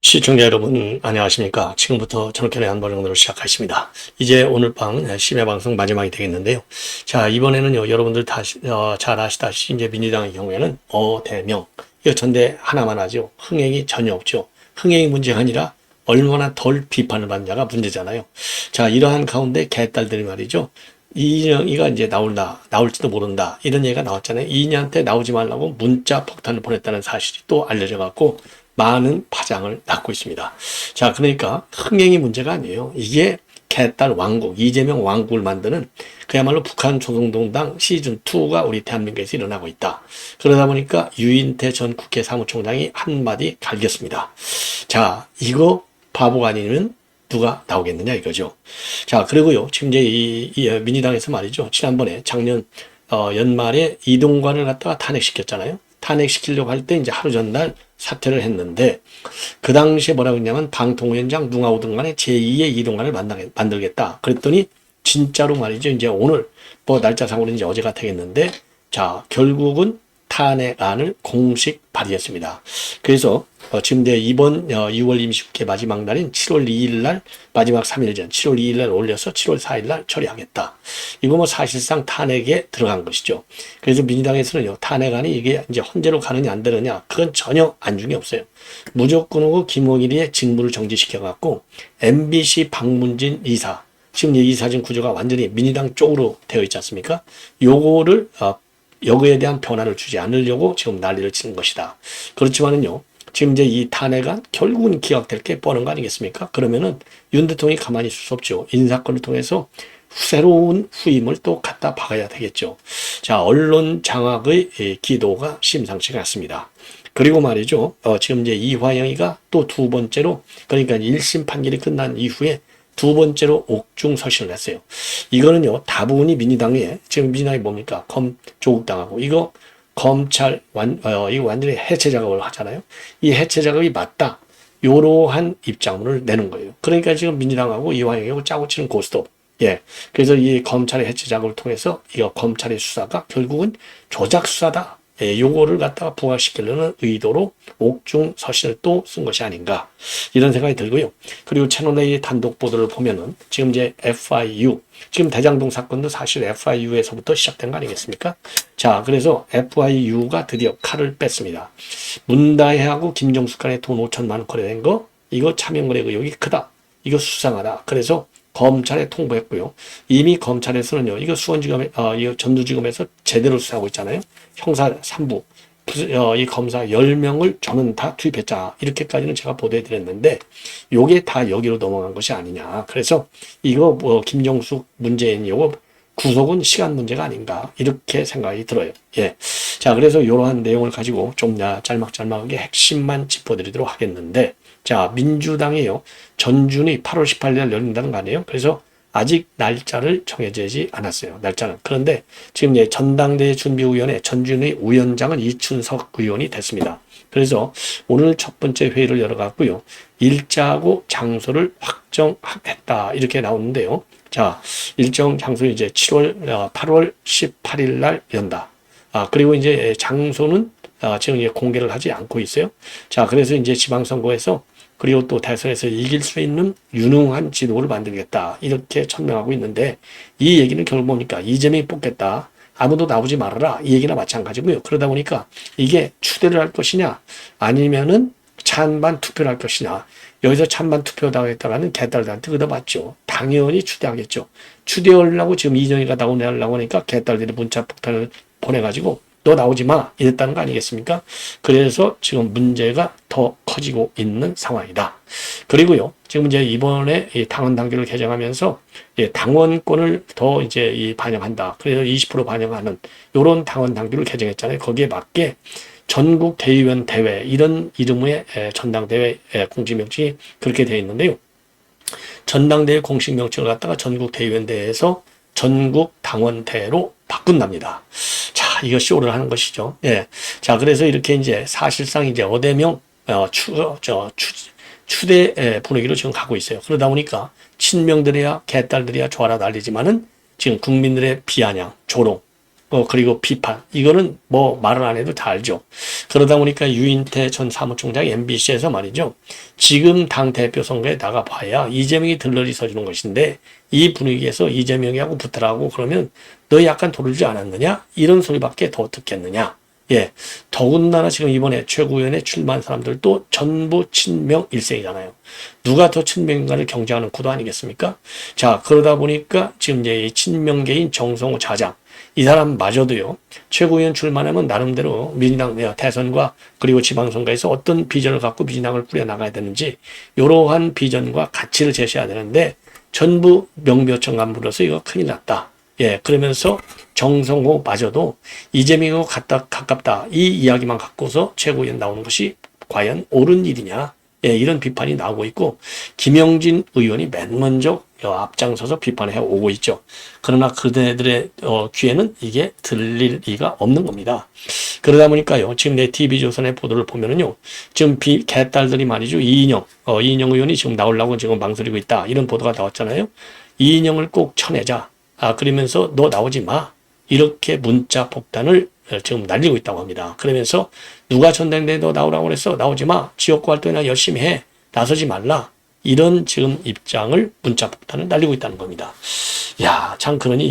시청자 여러분 안녕하십니까. 지금부터 저녁견의 한방정도로 시작하겠습니다. 이제 오늘 밤 심야 방송 마지막이 되겠는데요. 자, 이번에는요, 여러분들 잘 아시다시피 이제 민주당의 경우에는 어대명, 이거 전대 하나만 하죠. 흥행이 전혀 없죠. 흥행이 문제가 아니라 얼마나 덜 비판을 받느냐가 문제잖아요. 자, 이러한 가운데 개딸들이 말이죠. 이인영이가 이제 나올지도 모른다, 이런 얘기가 나왔잖아요. 이인영한테 나오지 말라고 문자 폭탄을 보냈다는 사실이 또 알려져 갖고 많은 파장을 낳고 있습니다. 자, 그러니까 흥행이 문제가 아니에요. 이게 개딸 왕국, 이재명 왕국을 만드는 그야말로 북한 조선동당 시즌2가 우리 대한민국에서 일어나고 있다. 그러다 보니까 유인태 전 국회 사무총장이 한마디 갈겼습니다. 자, 이거 바보가 아니면 누가 나오겠느냐 이거죠. 자, 그리고요, 지금 이제 이 민주당에서 말이죠. 지난번에 작년 연말에 이동관을 갖다가 탄핵시켰잖아요. 탄핵시키려고 할 때 이제 하루 전날 사퇴를 했는데, 그 당시에 뭐라고 했냐면 방통위원장 누가 오든 간에 제2의 이동관을 만들겠다. 그랬더니 진짜로 말이죠. 이제 오늘 뭐 날짜상으로는 이제 어제가 되겠는데, 자, 결국은 탄핵안을 공식 발의했습니다. 그래서 지금 이제 이번 6월 29일 마지막 날인 7월 2일 날, 마지막 3일 전 7월 2일 날 올려서 7월 4일 날 처리하겠다. 이거 뭐 사실상 탄핵에 들어간 것이죠. 그래서 민주당에서는요, 탄핵안이 이게 이제 헌재로 가느냐 안 되느냐, 그건 전혀 안중이 없어요. 무조건으로 김홍일의 직무를 정지시켜갖고 MBC 박문진 이사, 지금 이 이사진 구조가 완전히 민주당 쪽으로 되어 있지 않습니까? 요거를 여기에 대한 변화를 주지 않으려고 지금 난리를 치는 것이다. 그렇지만은요, 지금 이제 이 탄핵안 결국은 기각될 게 뻔한 거 아니겠습니까? 그러면은 윤 대통령이 가만히 있을 수 없죠. 인사권을 통해서 새로운 후임을 또 갖다 박아야 되겠죠. 자, 언론 장악의 기도가 심상치가 않습니다. 그리고 말이죠, 지금 이제 이화영이가 또 두 번째로, 그러니까 1심 판결이 끝난 이후에 두 번째로 옥중 서신을 했어요. 이거는요, 다분히 민주당에, 지금 민주당이 뭡니까? 조국당하고, 이거 검찰, 이거 완전히 해체 작업을 하잖아요. 이 해체 작업이 맞다, 요러한 입장문을 내는 거예요. 그러니까 지금 민주당하고 이화영하고 짜고 치는 고스톱. 예. 그래서 이 검찰의 해체 작업을 통해서 이거 검찰의 수사가 결국은 조작 수사다. 예, 요거를 갖다가 부각시키려는 의도로 옥중 서신을 또 쓴 것이 아닌가, 이런 생각이 들고요. 그리고 채널A 단독 보도를 보면은 지금 이제 FIU, 지금 대장동 사건도 사실 FIU에서부터 시작된 거 아니겠습니까? 자, 그래서 FIU가 드디어 칼을 뺐습니다. 문다혜하고 김정숙 간에 돈 5천만 원 거래된 거, 이거 차명거래 의혹이 크다, 이거 수상하다. 그래서 검찰에 통보했고요. 이미 검찰에서는요, 이거 수원지검에, 이거 전두지검에서 제대로 수사하고 있잖아요. 형사 3부, 이 검사 10명을 저는 다 투입했자, 이렇게까지는 제가 보도해드렸는데, 요게 다 여기로 넘어간 것이 아니냐. 그래서 이거 뭐 김정숙, 문재인 요거 구속은 시간 문제가 아닌가, 이렇게 생각이 들어요. 예. 자, 그래서 이러한 내용을 가지고 좀 짤막짤막하게 핵심만 짚어드리도록 하겠는데, 자, 민주당이요, 전준이 8월 18일 날 열린다는 거 아니에요? 그래서 아직 날짜를 정해지지 않았어요. 날짜는. 그런데 지금 이제 전당대회 준비위원회 전준희 위원장은 이춘석 의원이 됐습니다. 그래서 오늘 첫 번째 회의를 열어갔고요. 일자하고 장소를 확정했다, 이렇게 나오는데요. 자, 일정 장소 이제 8월 18일 날 연다. 그리고 이제 장소는 지금 이제 공개를 하지 않고 있어요. 자, 그래서 이제 지방선거에서, 그리고 또 대선에서 이길 수 있는 유능한 지도를 만들겠다, 이렇게 천명하고 있는데, 이 얘기는 결국 뭡니까? 이재명이 뽑겠다, 아무도 나오지 말아라, 이 얘기나 마찬가지고요. 그러다 보니까 이게 추대를 할 것이냐, 아니면은 찬반 투표를 할 것이냐. 여기서 찬반 투표를 하겠다가는 개딸들한테 얻어맞죠. 당연히 추대하겠죠. 추대하려고 지금 이정희가 나오려고 하니까 개딸들이 문자 폭탄을 보내가지고 너 나오지 마, 이랬다는 거 아니겠습니까? 그래서 지금 문제가 더 커지고 있는 상황이다. 그리고요, 지금 이제 이번에 당원 당규를 개정하면서 당원권을 더 이제 반영한다. 그래서 20% 반영하는 요런 당원 당규를 개정했잖아요. 거기에 맞게 전국 대의원 대회, 이런 이름의 전당대회 공식 명칭이 그렇게 되어 있는데요. 전당대회 공식 명칭을 갖다가 전국 대의원 대회에서 전국 당원대회로 바꾼답니다. 자, 이것이 오를 하는 것이죠. 예. 자, 그래서 이렇게 이제 사실상 이제 어대명, 추대 분위기로 지금 가고 있어요. 그러다 보니까 친명들이야 개딸들이야 좋아라 난리지만은 지금 국민들의 비아냥, 조롱, 그리고 비판. 이거는 뭐 말을 안 해도 다 알죠. 그러다 보니까 유인태 전 사무총장이 MBC에서 말이죠. 지금 당 대표 선거에 나가봐야 이재명이 들러리 서주는 것인데 이 분위기에서 이재명이하고 붙으라고 그러면 너 약간 도르지 않았느냐? 이런 소리밖에 더 듣겠느냐? 예. 더군다나 지금 이번에 최고위원회 출마한 사람들도 전부 친명 일색이잖아요. 누가 더 친명인가를 경쟁하는 구도 아니겠습니까? 자, 그러다 보니까 지금 이제 이 친명계인 정성호 차장, 이 사람마저도요, 최고위원 출마하면 나름대로 민주당 대선과 그리고 지방선거에서 어떤 비전을 갖고 민주당을 꾸려나가야 되는지, 이러한 비전과 가치를 제시해야 되는데, 전부 명묘청 간부로서 이거 큰일 났다. 예, 그러면서 정성호마저도 이재명하고 가깝다. 이 이야기만 갖고서 최고위원 나오는 것이 과연 옳은 일이냐. 예, 이런 비판이 나오고 있고, 김영진 의원이 맨 먼저 앞장서서 비판해 오고 있죠. 그러나 그들의 귀에는 이게 들릴 리가 없는 겁니다. 그러다 보니까요, 지금 내 TV조선의 보도를 보면은요, 지금 개딸들이 말이죠, 이인영 의원이 지금 나오려고 지금 망설이고 있다. 이런 보도가 나왔잖아요. 이인영을 꼭 쳐내자. 그러면서 너 나오지 마. 이렇게 문자 폭탄을 지금 날리고 있다고 합니다. 그러면서 누가 전당대회에 너 나오라고 그랬어? 나오지 마. 지역구 활동이나 열심히 해. 나서지 말라. 이런 지금 입장을 문자 폭탄을 날리고 있다는 겁니다. 야, 참 그러니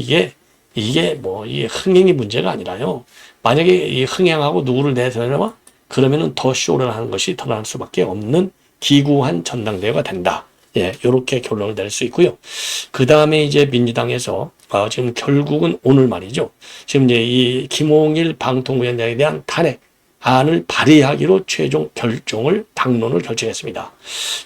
이게 뭐 이게 흥행이 문제가 아니라요. 만약에 이 흥행하고 누구를 내세워봐 그러면은 더 쇼를 하는 것이 드러날 수밖에 없는 기구한 전당대회가 된다. 예, 요렇게 결론을 낼 수 있고요. 그 다음에 이제 민주당에서 지금 결국은 오늘 말이죠. 지금 이제 이 김홍일 방통위원장에 대한 탄핵 안을 발의하기로 최종 결정을 당론을 결정했습니다.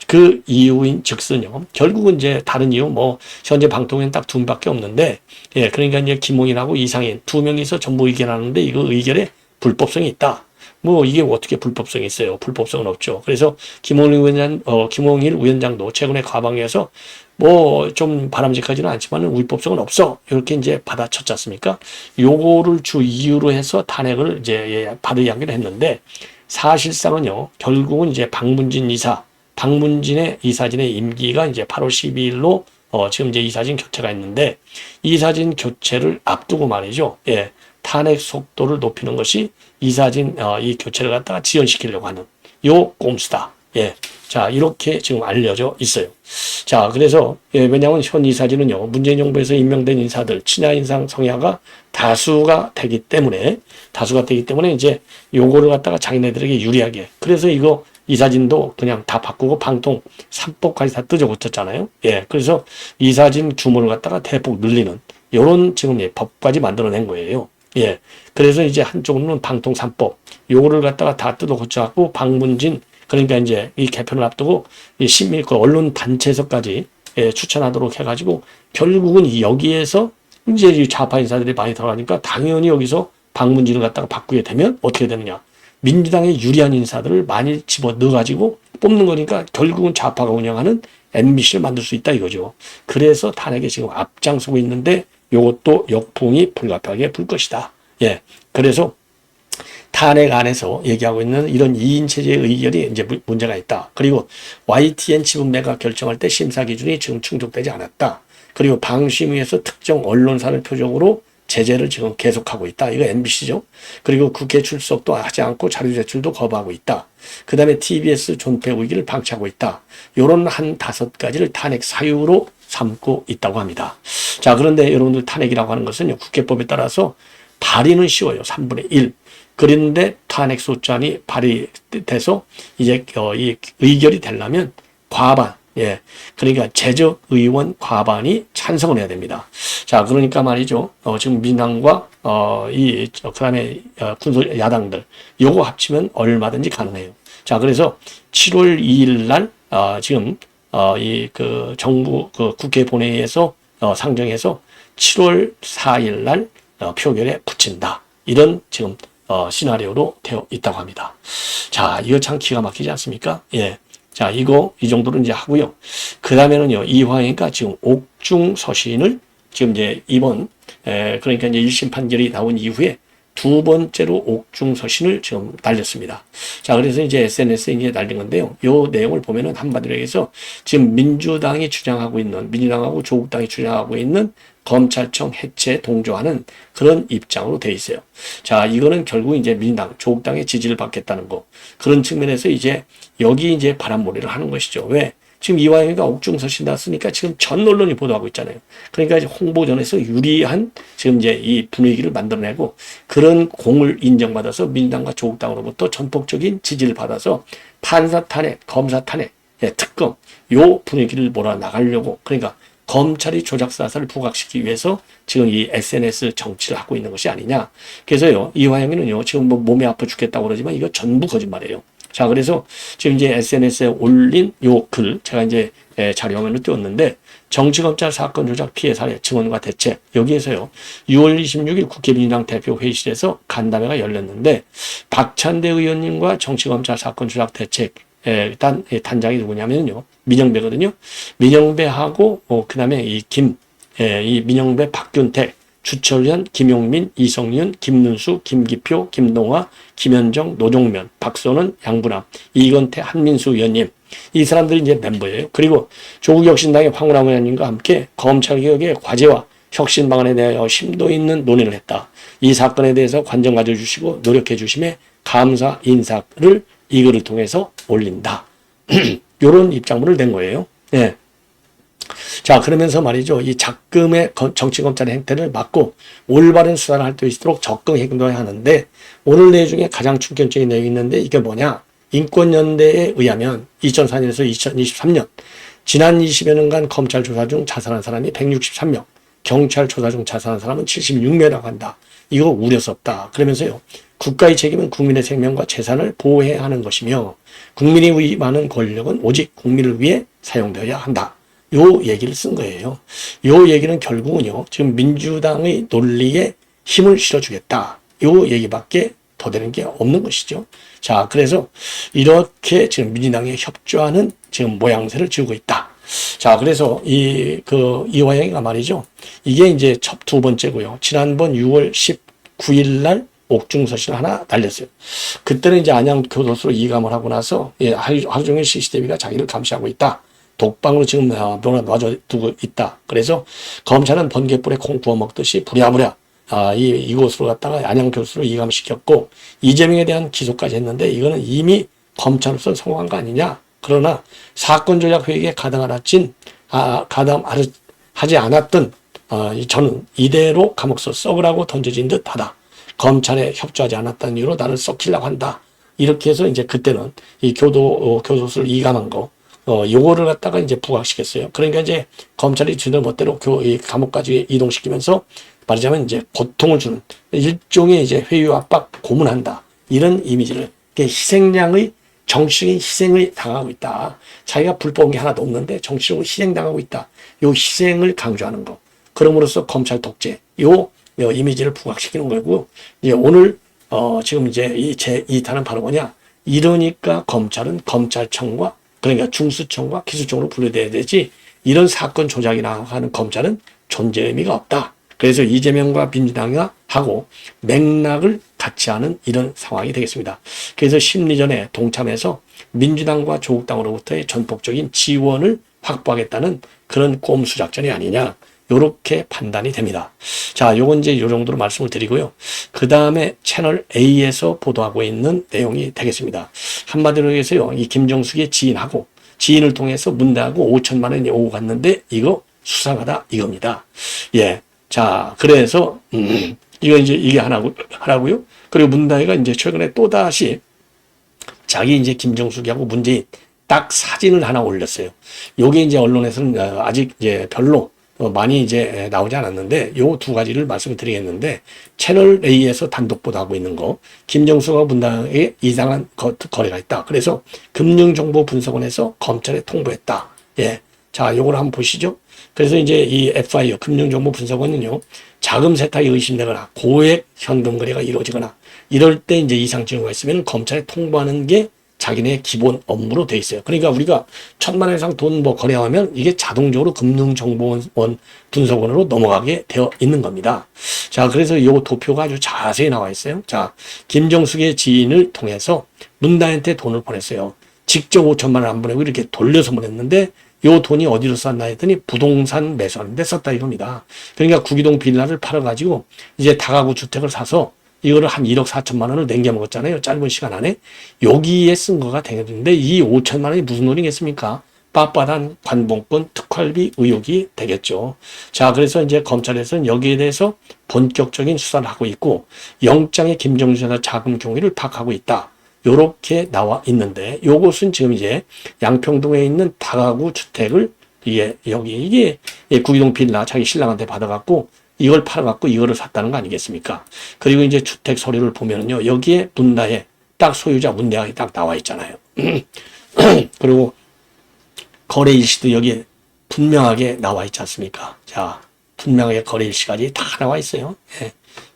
그 이유인 즉슨요. 결국은 이제 다른 이유 뭐 현재 방통위원 딱 두 명밖에 없는데, 예, 그러니까 이제 김홍일하고 이상인 두 명이서 전부 의견하는데 이거 의견에 불법성이 있다. 뭐 이게 어떻게 불법성이 있어요? 불법성은 없죠. 그래서 김홍일 위원장도 최근에 가방에서 뭐 좀 바람직하지는 않지만 위법성은 없어. 이렇게 이제 받아쳤지 않습니까? 요거를 주 이유로 해서 탄핵을 이제 발의하기로 했는데 사실상은요. 결국은 이제 박문진의 이사진의 임기가 이제 8월 12일로 지금 이제 이사진 교체가 있는데 이사진 교체를 앞두고 말이죠. 예. 탄핵 속도를 높이는 것이 이사진 이 교체를 갖다가 지연시키려고 하는 요 꼼수다. 예. 자, 이렇게 지금 알려져 있어요. 자, 그래서 왜냐하면 현 이사진은요. 문재인 정부에서 임명된 인사들 친야 인상 성향가 다수가 되기 때문에 이제 요거를 갖다가 자기네들에게 유리하게 그래서 이거 이사진도 그냥 다 바꾸고 방통 3법까지 다 뜯어고쳤잖아요. 예. 그래서 이사진 규모를 갖다가 대폭 늘리는 요런 지금 법까지 만들어낸 거예요. 예. 그래서 이제 한쪽으로는 방통 3법, 요거를 갖다가 다 뜯어 고쳐갖고 박문진, 그러니까 이제 이 개편을 앞두고 이 그 언론 단체에서까지 추천하도록 해가지고 결국은 여기에서 이제 이 좌파 인사들이 많이 들어가니까 당연히 여기서 박문진을 갖다가 바꾸게 되면 어떻게 되느냐. 민주당에 유리한 인사들을 많이 집어 넣어가지고 뽑는 거니까 결국은 좌파가 운영하는 MBC를 만들 수 있다 이거죠. 그래서 탄핵에 지금 앞장서고 있는데 요것도 역풍이 불가피하게 불 것이다. 예. 그래서 탄핵 안에서 얘기하고 있는 이런 2인 체제의 의결이 이제 문제가 있다. 그리고 YTN 지분 매각 결정할 때 심사 기준이 지금 충족되지 않았다. 그리고 방심위에서 특정 언론사를 표적으로 제재를 지금 계속하고 있다. 이거 MBC죠. 그리고 국회 출석도 하지 않고 자료 제출도 거부하고 있다. 그 다음에 TBS 존폐 위기를 방치하고 있다. 요런 한 5가지를 탄핵 사유로 삼고 있다고 합니다. 자, 그런데 여러분들 탄핵이라고 하는 것은요, 국회법에 따라서 발의는 쉬워요. 3분의 1. 그런데 탄핵 소추안이 발의돼서 이제 이 의결이 되려면 과반, 예, 그러니까 재적 의원 과반이 찬성을 해야 됩니다. 자, 그러니까 말이죠. 지금 민주당과 그다음에 군소 야당들 요거 합치면 얼마든지 가능해요. 자, 그래서 7월 2일 날 지금 정부 국회 본회의에서 상정해서 7월 4일 날 표결에 붙인다. 이런 지금 시나리오로 되어 있다고 합니다. 자, 이거 참 기가 막히지 않습니까? 예. 자, 이 정도로 이제 하고요. 그 다음에는요, 이화영이가 지금 옥중 서신을 지금 이제 이번, 그러니까 이제 1심 판결이 나온 이후에 두 번째로 옥중서신을 지금 날렸습니다. 자, 그래서 이제 SNS에 이제 날린 건데요. 요 내용을 보면은 한마디로 얘기해서 지금 민주당이 주장하고 있는, 민주당하고 조국당이 주장하고 있는 검찰청 해체에 동조하는 그런 입장으로 돼 있어요. 자, 이거는 결국 이제 민주당, 조국당의 지지를 받겠다는 거. 그런 측면에서 이제 여기 이제 바람몰이를 하는 것이죠. 왜? 지금 이화영이가 옥중서신 났으니까 지금 전 언론이 보도하고 있잖아요. 그러니까 이제 홍보전에서 유리한 지금 이제 이 분위기를 만들어내고 그런 공을 인정받아서 민주당과 조국당으로부터 전폭적인 지지를 받아서 판사 탄핵, 검사 탄핵, 특검, 요 분위기를 몰아나가려고 그러니까 검찰이 조작사사를 부각시키기 위해서 지금 이 SNS 정치를 하고 있는 것이 아니냐. 그래서요, 이화영이는요, 지금 뭐 몸이 아파 죽겠다고 그러지만 이거 전부 거짓말이에요. 자, 그래서 지금 이제 SNS에 올린 요 글, 제가 이제 자료화면을 띄웠는데, 정치검찰 사건 조작 피해 사례 증언과 대책, 여기에서요, 6월 26일 국회 민주당 대표 회의실에서 간담회가 열렸는데, 박찬대 의원님과 정치검찰 사건 조작 대책, 단장이 누구냐면요, 민영배거든요. 민영배하고, 그 다음에 이 민영배 박균택, 주철현, 김용민, 이성윤, 김문수, 김기표, 김동화, 김현정, 노종면, 박선원, 양분함, 이건태, 한민수 의원님. 이 사람들이 이제 멤버예요. 그리고 조국혁신당의 황운하 의원님과 함께 검찰개혁의 과제와 혁신 방안에 대하여 심도 있는 논의를 했다. 이 사건에 대해서 관심 가져주시고 노력해 주심에 감사 인사를 이 글을 통해서 올린다. 이런 입장문을 낸 거예요. 네. 자, 그러면서 말이죠. 이 작금의 정치검찰의 행태를 막고 올바른 수사를 할 수 있도록 적극 행동해야 하는데 오늘 내용 중에 가장 충격적인 내용이 있는데 이게 뭐냐. 인권연대에 의하면 2004년에서 2023년 지난 20여 년간 검찰 조사 중 자살한 사람이 163명, 경찰 조사 중 자살한 사람은 76명이라고 한다. 이거 우려스럽다. 그러면서요. 국가의 책임은 국민의 생명과 재산을 보호해야 하는 것이며 국민이 위임하는 권력은 오직 국민을 위해 사용되어야 한다. 요 얘기를 쓴 거예요. 요 얘기는 결국은요, 지금 민주당의 논리에 힘을 실어주겠다. 요 얘기밖에 더 되는 게 없는 것이죠. 자, 그래서 이렇게 지금 민주당에 협조하는 지금 모양새를 지우고 있다. 자, 그래서 이화영이가 말이죠. 이게 이제 두 번째고요. 지난번 6월 19일 날 옥중서신 하나 날렸어요. 그때는 이제 안양교도소로 이감을 하고 나서 하루 종일 CCTV가 자기를 감시하고 있다. 독방으로 지금 놔두고 있다. 그래서 검찰은 번개불에 콩 구워 먹듯이 부랴부랴 이곳으로 갔다가 안양교수로 이감시켰고 이재명에 대한 기소까지 했는데 이거는 이미 검찰로서 성공한 거 아니냐. 그러나 사건 조작 회의에 가담하지 않았던 저는 이대로 감옥서 썩으라고 던져진 듯하다. 검찰에 협조하지 않았다는 이유로 나를 썩히려고 한다. 이렇게 해서 이제 그때는 이 교도소를 이감한 거 요거를 갖다가 이제 부각시켰어요. 그러니까 이제 검찰이 지들 멋대로 이 감옥까지 이동시키면서 말하자면 이제 고통을 주는 일종의 이제 회유 압박 고문한다. 이런 이미지를 희생양의 정치적인 희생을 당하고 있다. 자기가 불법한 게 하나도 없는데 정치적으로 희생당하고 있다. 요 희생을 강조하는 거. 그럼으로써 검찰 독재 요 이미지를 부각시키는 거고 이제 오늘 지금 이제 이 제2탄은 바로 뭐냐? 이러니까 검찰은 검찰청과 그러니까 중수청과 기수청으로 분류돼야 되지 이런 사건 조작이나 하는 검찰은 존재 의미가 없다. 그래서 이재명과 민주당과 하고 맥락을 같이 하는 이런 상황이 되겠습니다. 그래서 심리전에 동참해서 민주당과 조국당으로부터의 전폭적인 지원을 확보하겠다는 그런 꼼수 작전이 아니냐. 요렇게 판단이 됩니다. 자, 요건 이제 요 정도로 말씀을 드리고요. 그 다음에 채널 A에서 보도하고 있는 내용이 되겠습니다. 한마디로 해서요, 이 김정숙의 지인을 통해서 문대하고 5천만 원이 오고 갔는데 이거 수상하다 이겁니다. 예. 자, 그래서 이거 이제 이게 하나고요. 그리고 문다혜가 이제 최근에 또다시 자기 이제 김정숙이하고 문재인 딱 사진을 하나 올렸어요. 요게 이제 언론에서는 아직 이제 별로 많이 이제 나오지 않았는데 요 두 가지를 말씀을 드리겠는데 채널 A에서 단독 보도하고 있는 거 김정수와 문당에 이상한 거래가 있다. 그래서 금융정보분석원에서 검찰에 통보했다. 예, 자 요걸 한번 보시죠. 그래서 이제 이 FIO 금융정보분석원은요 자금 세탁이 의심되거나 고액 현금 거래가 이루어지거나 이럴 때 이제 이상 징후가 있으면 검찰에 통보하는 게 자기네 기본 업무로 돼 있어요. 그러니까 우리가 1,000만 원 이상 돈 뭐 거래하면 이게 자동적으로 금융정보원 분석원으로 넘어가게 되어 있는 겁니다. 자, 그래서 이 도표가 아주 자세히 나와 있어요. 자, 김정숙의 지인을 통해서 문다혜한테 돈을 보냈어요. 직접 5천만 원 안 보내고 이렇게 돌려서 보냈는데 요 돈이 어디로 썼나 했더니 부동산 매수하는데 썼다 이겁니다. 그러니까 구기동 빌라를 팔아가지고 이제 다가구 주택을 사서 이거를 한 1억 4천만 원을 남겨 먹었잖아요. 짧은 시간 안에. 여기에 쓴 거가 되겠는데 이 5천만 원이 무슨 돈이겠습니까? 빳빳한 관봉권 특활비 의혹이 되겠죠. 자, 그래서 이제 검찰에서는 여기에 대해서 본격적인 수사를 하고 있고 영장에 김정수 여사 자금 경위를 파악하고 있다. 요렇게 나와 있는데 요것은 지금 이제 양평동에 있는 다가구 주택을 이게 구기동 빌라 자기 신랑한테 받아갖고 이걸 팔아갖고 이거를 샀다는 거 아니겠습니까? 그리고 이제 주택 서류를 보면은요 여기에 문다혜 딱 소유자 문다혜가 딱 나와 있잖아요. 그리고 거래 일시도 여기에 분명하게 나와 있지 않습니까? 자, 분명하게 거래 일시까지 다 나와 있어요.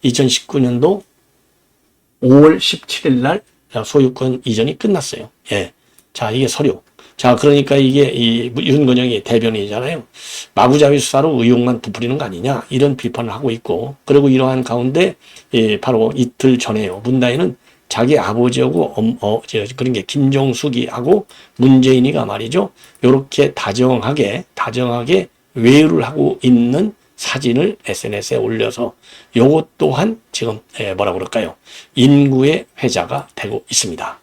2019년도 5월 17일 날 소유권 이전이 끝났어요. 예. 자, 이게 서류. 자, 그러니까 이게 윤건영이 대변인이잖아요. 마구잡이 수사로 의혹만 부풀리는 거 아니냐 이런 비판을 하고 있고 그리고 이러한 가운데 바로 이틀 전에요. 문다혜는 자기 아버지하고 그런 게 김정숙이하고 문재인이가 말이죠. 요렇게 다정하게 외유를 하고 있는 사진을 SNS에 올려서 요것 또한 지금 뭐라 그럴까요? 인구의 회자가 되고 있습니다.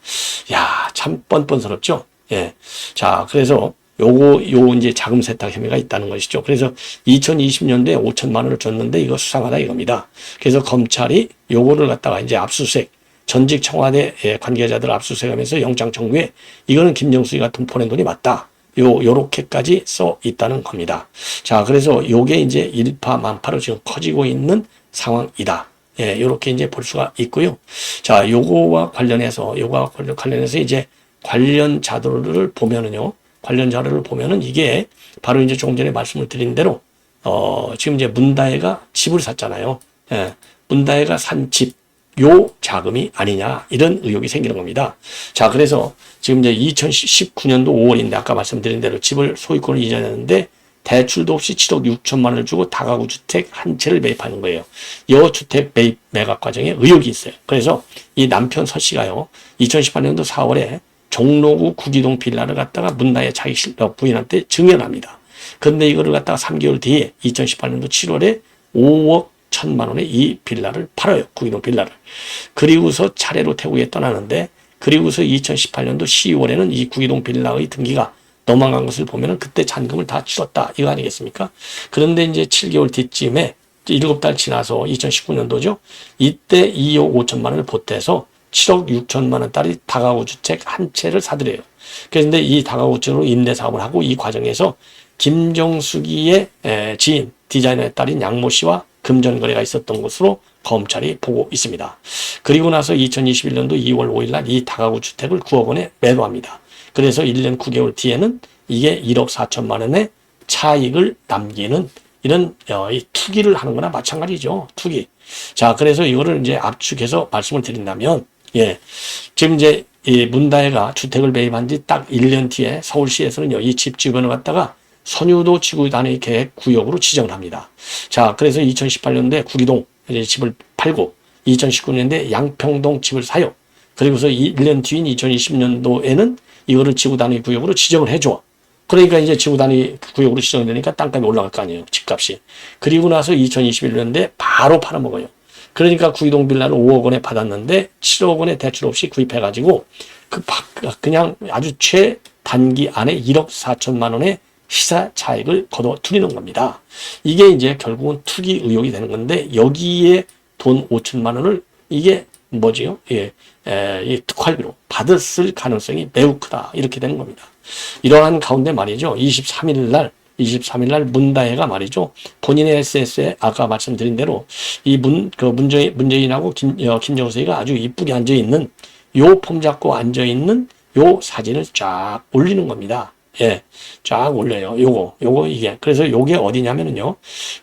야, 참 뻔뻔스럽죠? 예. 자, 그래서 요 이제 자금 세탁 혐의가 있다는 것이죠. 그래서 2020년도에 5천만 원을 줬는데 이거 수상하다 이겁니다. 그래서 검찰이 요거를 갖다가 이제 압수수색 전직 청와대 관계자들 압수수색하면서 영장 청구에 이거는 김정숙이가 돈 보낸 돈이 맞다. 요렇게까지 써 있다는 겁니다. 자, 그래서 요게 이제 일파만파로 지금 커지고 있는 상황이다. 예, 요렇게 이제 볼 수가 있고요. 자, 요거와 관련해서 이제 관련 자료를 보면은요, 이게 바로 이제 조금 전에 말씀을 드린 대로, 지금 이제 문다혜가 집을 샀잖아요. 예, 문다혜가 산 집, 요 자금이 아니냐 이런 의혹이 생기는 겁니다. 자, 그래서 지금 이제 2019년도 5월인데 아까 말씀드린 대로 집을 소유권을 이전했는데 대출도 없이 7억 6천만 원을 주고 다가구 주택 한 채를 매입하는 거예요. 이 주택 매각 과정에 의혹이 있어요. 그래서 이 남편 서 씨가요 2018년도 4월에 종로구 구기동 빌라를 갖다가 문다혜 자기 부인한테 증여합니다. 그런데 이거를 갖다가 3개월 뒤에 2018년도 7월에 5억 1천만 원에 이 빌라를 팔아요. 구기동 빌라를. 그리고서 차례로 태국에 떠나는데 그리고서 2018년도 10월에는 이 구기동 빌라의 등기가 넘어간 것을 보면은 그때 잔금을 다 치렀다. 이거 아니겠습니까? 그런데 이제 7개월 뒤쯤에 7달 지나서 2019년도죠. 이때 2억 5천만 원을 보태서 7억 6천만 원짜리 다가구 주택 한 채를 사들여요. 그런데 이 다가구 주택으로 임대 사업을 하고 이 과정에서 김정숙이의 지인 디자이너의 딸인 양모 씨와 금전 거래가 있었던 것으로 검찰이 보고 있습니다. 그리고 나서 2021년도 2월 5일 날 이 다가구 주택을 9억 원에 매도합니다. 그래서 1년 9개월 뒤에는 이게 1억 4천만 원의 차익을 남기는 이런 이 투기를 하는 거나 마찬가지죠. 투기. 자, 그래서 이거를 이제 압축해서 말씀을 드린다면 지금 이제 이 문다혜가 주택을 매입한 지 딱 1년 뒤에 서울시에서는요. 이 집 주변을 갖다가 선유도 지구 단위 계획 구역으로 지정을 합니다. 자, 그래서 2018년도에 구기동 집을 팔고 2019년도에 양평동 집을 사요. 그리고서 1년 뒤인 2020년도에는 이거를 지구 단위 구역으로 지정을 해줘. 그러니까 이제 지구 단위 구역으로 지정되니까 땅값이 올라갈 거 아니에요. 집값이. 그리고 나서 2021년도에 바로 팔아먹어요. 그러니까 구기동 빌라를 5억 원에 받았는데 7억 원에 대출 없이 구입해가지고 그냥 아주 최단기 안에 1억 4천만 원의 시사 차익을 거둬들이는 겁니다. 이게 이제 결국은 투기 의혹이 되는 건데 여기에 돈 5천만 원을 이게 뭐지요? 이 특활비로 받았을 가능성이 매우 크다. 이렇게 되는 겁니다. 이러한 가운데 말이죠. 23일 날 문다혜가 말이죠. 본인의 SNS에 아까 말씀드린 대로 이 문재인하고 김정숙이가 아주 이쁘게 앉아있는 요 폼 잡고 앉아있는 요 사진을 쫙 올리는 겁니다. 예, 쫙 올려요. 요거 이게. 그래서 요게 어디냐면은요.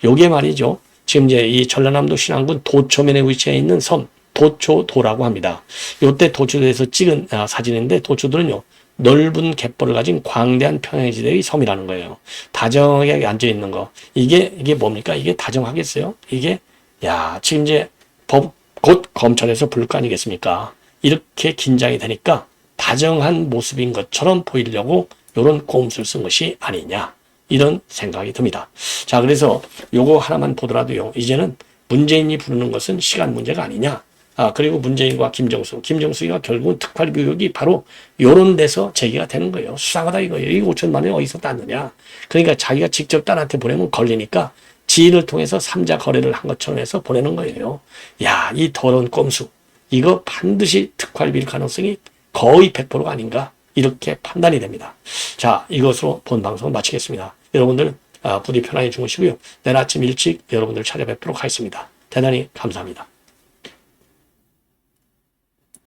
요게 말이죠. 지금 이제 이 전라남도 신안군 도초면에 위치해 있는 섬 도초도라고 합니다. 요때 도초도에서 찍은 사진인데 도초도는요, 넓은 갯벌을 가진 광대한 평야지대의 섬이라는 거예요. 다정하게 앉아있는 거. 이게 뭡니까? 이게 다정하겠어요? 지금 이제 곧 검찰에서 부를 거 아니겠습니까? 이렇게 긴장이 되니까 다정한 모습인 것처럼 보이려고 요런 꼼수를 쓴 것이 아니냐. 이런 생각이 듭니다. 자, 그래서 요거 하나만 보더라도요, 이제는 문재인이 부르는 것은 시간 문제가 아니냐. 그리고 문재인과 김정수가 결국은 특활비 의혹이 바로 요런 데서 제기가 되는 거예요. 수상하다 이거예요. 이거 5천만 원이 어디서 땄느냐. 그러니까 자기가 직접 딸한테 보내면 걸리니까 지인을 통해서 삼자 거래를 한 것처럼 해서 보내는 거예요. 야, 이 더러운 꼼수. 이거 반드시 특활비일 가능성이 거의 100%가 아닌가. 이렇게 판단이 됩니다. 자, 이것으로 본 방송을 마치겠습니다. 여러분들 부디 편안히 주무시고요. 내일 아침 일찍 여러분들 찾아뵙도록 하겠습니다. 대단히 감사합니다.